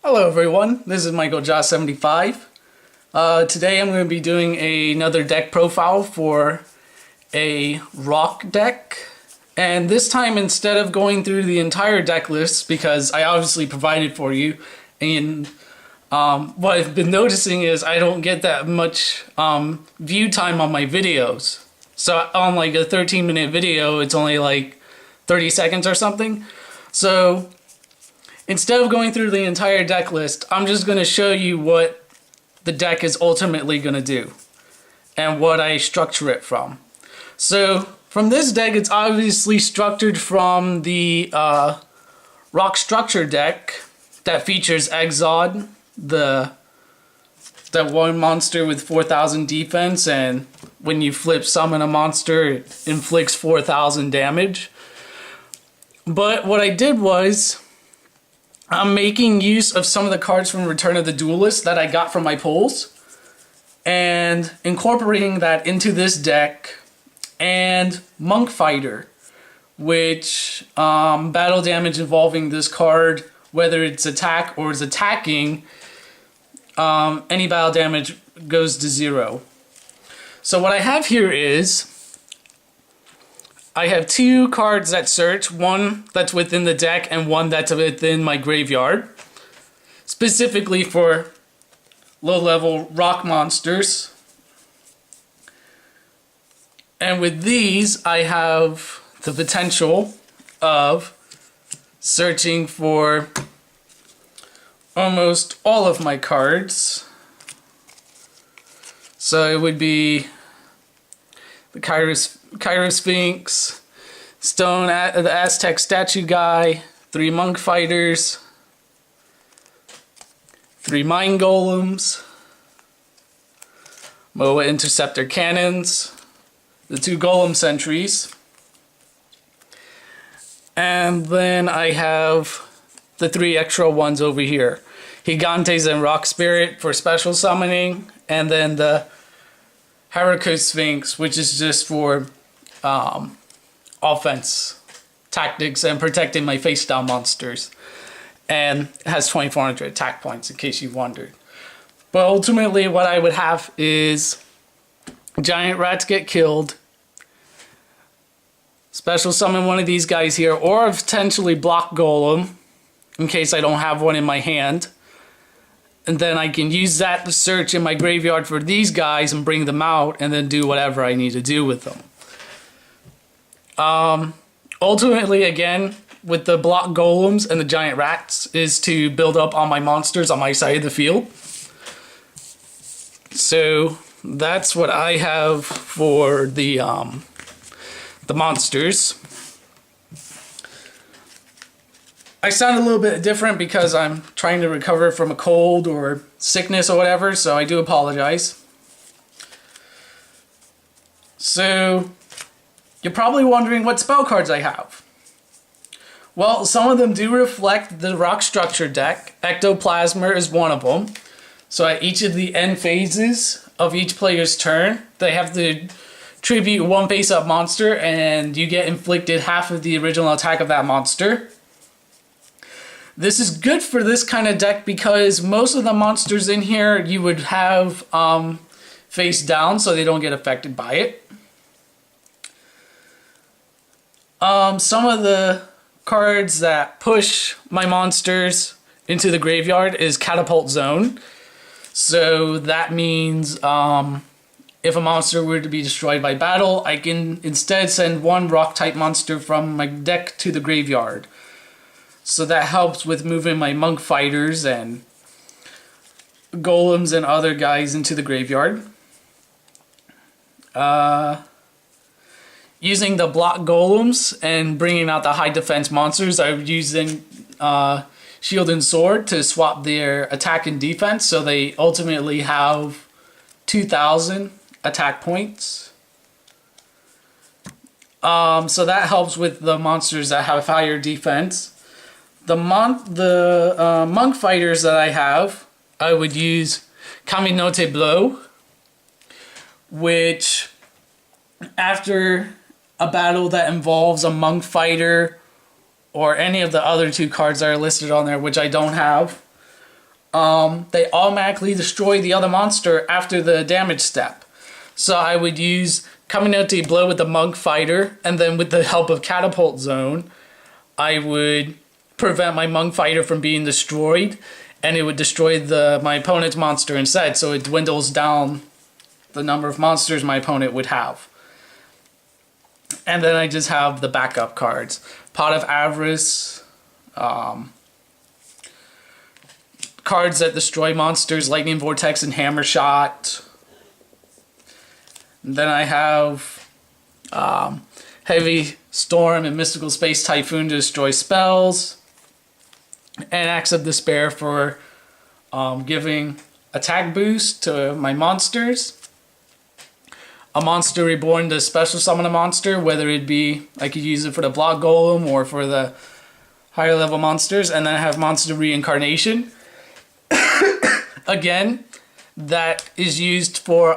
Hello everyone, this is Michael75. Today I'm going to be doing another deck profile for a rock deck. And this time, instead of going through the entire deck list, because I obviously provided for you, and what I've been noticing is I don't get that much view time on my videos. So on like a 13-minute video, it's only like 30 seconds or something. So instead of going through the entire deck list, I'm just going to show you what the deck is ultimately going to do and what I structure it from. So from this deck, it's obviously structured from the rock structure deck that features Exod, that one monster with 4,000 defense, and when you flip summon a monster, it inflicts 4,000 damage. But what I did was, I'm making use of some of the cards from Return of the Duelist that I got from my pulls and incorporating that into this deck, and Monk Fighter, which battle damage involving this card, whether it's attack or is attacking, any battle damage goes to 0. So what I have here is, I have two cards that search, one that's within the deck and one that's within my graveyard, specifically for low-level rock monsters. And with these, I have the potential of searching for almost all of my cards. So it would be the Criosphinx, the Aztec statue guy, 3 monk fighters, 3 mine golems, Moai Interceptor cannons, the 2 Golem Sentries, and then I have the 3 extra ones over here, Gigantes and Rock Spirit for special summoning, and then the Heiracosphinx, which is just for offense tactics and protecting my face down monsters, and has 2,400 attack points in case you wondered. But ultimately what I would have is giant rats get killed, special summon one of these guys here, or potentially block golem in case I don't have one in my hand, and then I can use that to search in my graveyard for these guys and bring them out and then do whatever I need to do with them. Ultimately, again, with the block golems and the giant rats, is to build up on my monsters on my side of the field. So that's what I have for the monsters. I sound a little bit different because I'm trying to recover from a cold or sickness or whatever, so I do apologize. So you're probably wondering what spell cards I have. Well, some of them do reflect the rock structure deck. Ectoplasmer is one of them. So at each of the end phases of each player's turn, they have to tribute 1 face-up monster, and you get inflicted half of the original attack of that monster. This is good for this kind of deck because most of the monsters in here you would have face down so they don't get affected by it. Some of the cards that push my monsters into the graveyard is Catapult Zone. So that means if a monster were to be destroyed by battle, I can instead send 1 rock type monster from my deck to the graveyard. So that helps with moving my monk fighters and golems and other guys into the graveyard. Using the block golems and bringing out the high defense monsters, I'm using shield and sword to swap their attack and defense, so they ultimately have 2,000 attack points. So that helps with the monsters that have higher defense. The monk fighters that I have, I would use Kaminote Blow, which after a battle that involves a monk fighter or any of the other 2 cards that are listed on there, which I don't have, they automatically destroy the other monster after the damage step. So I would use Kaminote Blow with the Monk Fighter, and then with the help of Catapult Zone, I would prevent my Monk Fighter from being destroyed, and it would destroy my opponent's monster instead, so it dwindles down the number of monsters my opponent would have. And then I just have the backup cards. Pot of Avarice, cards that destroy monsters, Lightning Vortex and Hammer Shot. And then I have Heavy Storm and Mystical Space Typhoon to destroy spells. And Axe of Despair for giving attack boost to my monsters. A monster reborn to special summon a monster, whether it be, I could use it for the block golem or for the higher level monsters. And then I have monster reincarnation. Again, that is used for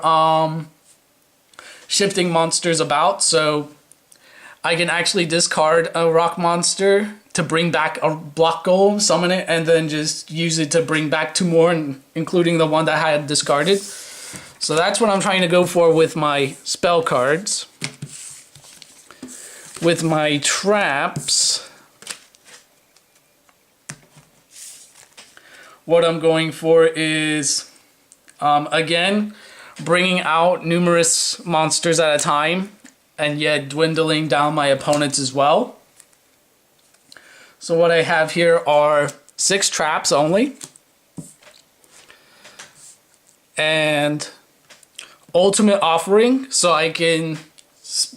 shifting monsters about. So I can actually discard a rock monster to bring back a block golem, summon it, and then just use it to bring back 2 more, including the one that I had discarded. So that's what I'm trying to go for with my spell cards. With my traps, what I'm going for is, again, bringing out numerous monsters at a time, and yet dwindling down my opponents as well. So what I have here are 6 traps only. And Ultimate Offering, so I can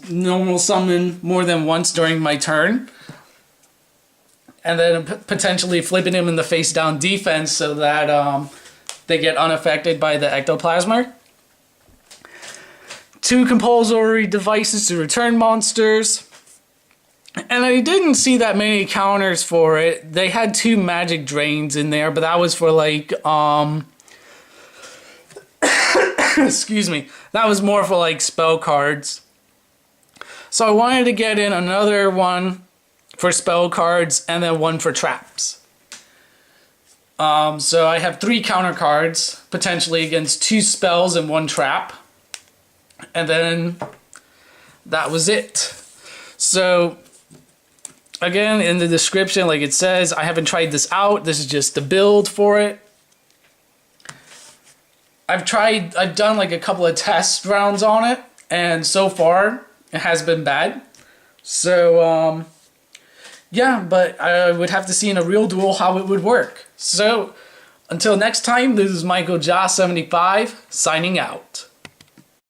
normal summon more than once during my turn. And then potentially flipping him in the face down defense so that they get unaffected by the Ectoplasmer. 2 compulsory devices to return monsters. And I didn't see that many counters for it. They had 2 magic drains in there, but that was for like, excuse me, that was more for like spell cards. So I wanted to get in another one for spell cards and then 1 for traps. So I have 3 counter cards, potentially against 2 spells and 1 trap. And then that was it. So again, in the description, like it says, I haven't tried this out. This is just the build for it. I've done like a couple of test rounds on it, and so far it has been bad. So yeah, but I would have to see in a real duel how it would work. So until next time, this is Michael Joss 75 signing out.